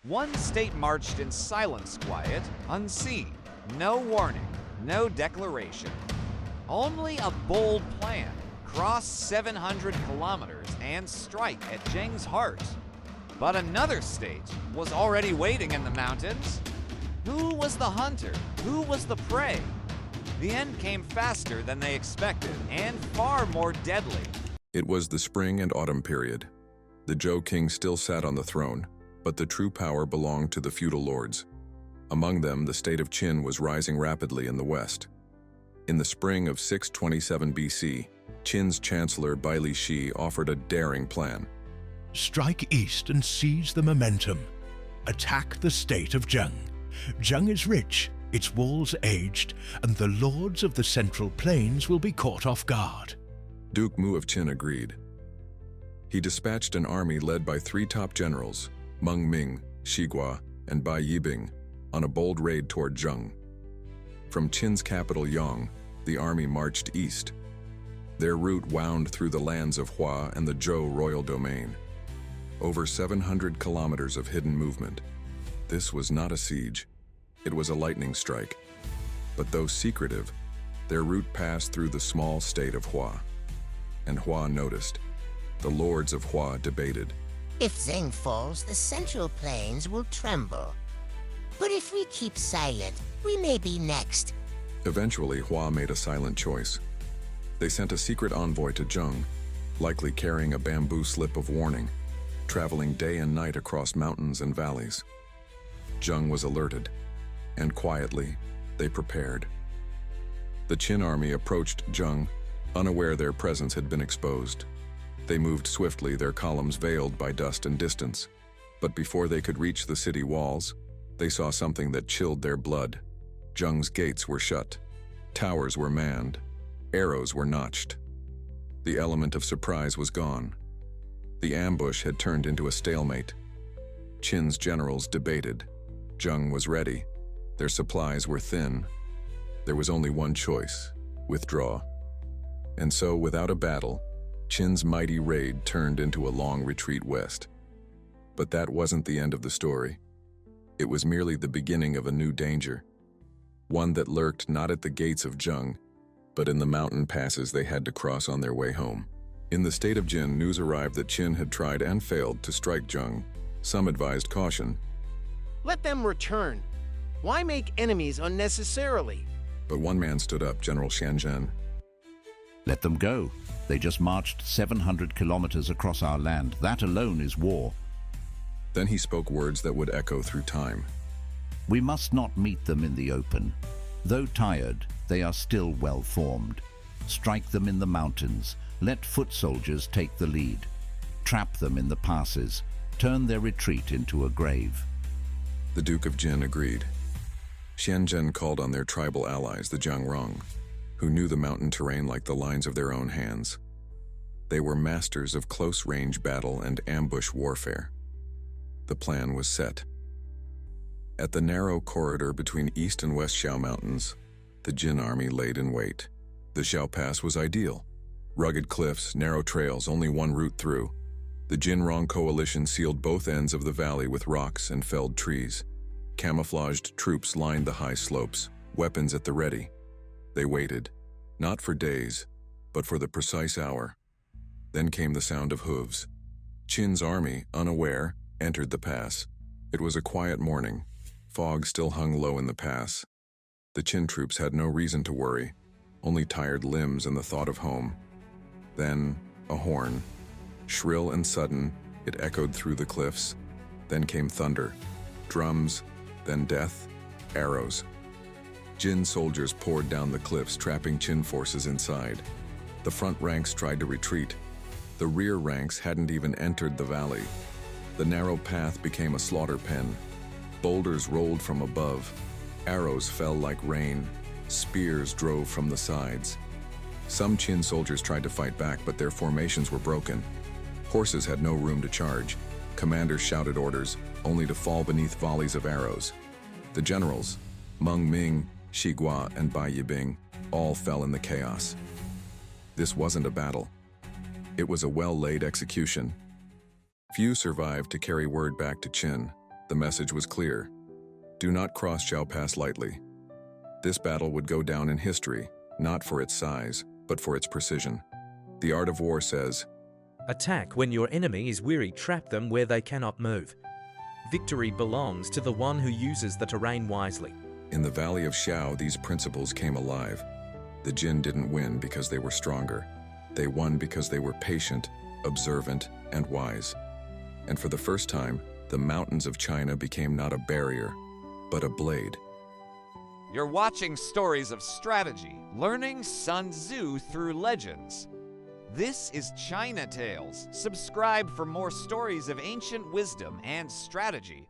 One state marched in silence, quiet, unseen, no warning, no declaration. Only a bold plan: cross 700 kilometers and strike at Zheng's heart. But another state was already waiting in the mountains. Who was the hunter? Who was the prey? The end came faster than they expected, and far more deadly. It was the spring and autumn period. The Zhou king still sat on the throne, but the true power belonged to the feudal lords. Among them, the state of Qin was rising rapidly in the west. In the spring of 627 BC, Qin's chancellor Baili Shi offered a daring plan. Strike east and seize the momentum. Attack the state of Zheng. Zheng is rich, its walls aged, and the lords of the central plains will be caught off guard. Duke Mu of Qin agreed. He dispatched an army led by three top generals, Meng Ming, Xiguo, and Bai Yibing, on a bold raid toward Zheng. From Qin's capital Yang, the army marched east. Their route wound through the lands of Hua and the Zhou royal domain. Over 700 kilometers of hidden movement. This was not a siege. It was a lightning strike. But though secretive, their route passed through the small state of Hua. And Hua noticed. The lords of Hua debated. If Zheng falls, the central plains will tremble. But if we keep silent, we may be next. Eventually, Hua made a silent choice. They sent a secret envoy to Zheng, likely carrying a bamboo slip of warning, traveling day and night across mountains and valleys. Zheng was alerted, and quietly, they prepared. The Qin army approached Zheng, unaware their presence had been exposed. They moved swiftly, their columns veiled by dust and distance. But before they could reach the city walls, they saw something that chilled their blood. Zheng's gates were shut. Towers were manned. Arrows were notched. The element of surprise was gone. The ambush had turned into a stalemate. Qin's generals debated. Zheng was ready. Their supplies were thin. There was only one choice: withdraw. And so, without a battle, Qin's mighty raid turned into a long retreat west. But that wasn't the end of the story. It was merely the beginning of a new danger. One that lurked not at the gates of Zheng, but in the mountain passes they had to cross on their way home. In the state of Jin, news arrived that Qin had tried and failed to strike Zheng. Some advised caution. Let them return. Why make enemies unnecessarily? But one man stood up, General Xianzhen. Let them go. They just marched 700 kilometers across our land. That alone is war. Then he spoke words that would echo through time. We must not meet them in the open. Though tired, they are still well formed. Strike them in the mountains. Let foot soldiers take the lead. Trap them in the passes. Turn their retreat into a grave. The Duke of Jin agreed. Xianzhen called on their tribal allies, the Zhangrong, who knew the mountain terrain like the lines of their own hands. They were masters of close-range battle and ambush warfare. The plan was set. At the narrow corridor between East and West Xiao Mountains, the Jin army laid in wait. The Xiao Pass was ideal. Rugged cliffs, narrow trails, only one route through. The Jinrong coalition sealed both ends of the valley with rocks and felled trees. Camouflaged troops lined the high slopes, weapons at the ready. They waited, not for days, but for the precise hour. Then came the sound of hooves. Qin's army, unaware, entered the pass. It was a quiet morning. Fog still hung low in the pass. The Qin troops had no reason to worry, only tired limbs and the thought of home. Then, a horn. Shrill and sudden, it echoed through the cliffs. Then came thunder, drums, then death, arrows. Jin soldiers poured down the cliffs, trapping Qin forces inside. The front ranks tried to retreat. The rear ranks hadn't even entered the valley. The narrow path became a slaughter pen. Boulders rolled from above. Arrows fell like rain. Spears drove from the sides. Some Qin soldiers tried to fight back, but their formations were broken. Horses had no room to charge. Commanders shouted orders, only to fall beneath volleys of arrows. The generals, Meng Ming, Xiguo, and Bai Yibing, all fell in the chaos. This wasn't a battle. It was a well-laid execution. Few survived to carry word back to Qin. The message was clear. Do not cross Xiao Pass lightly. This battle would go down in history, not for its size, but for its precision. The Art of War says, Attack when your enemy is weary, trap them where they cannot move. Victory belongs to the one who uses the terrain wisely. in the Valley of Xiao, these principles came alive. The Jin didn't win because they were stronger. They won because they were patient, observant, and wise. And for the first time, the mountains of China became not a barrier, but a blade. You're watching stories of strategy, learning Sun Tzu through legends. This is China Tales. Subscribe for more stories of ancient wisdom and strategy.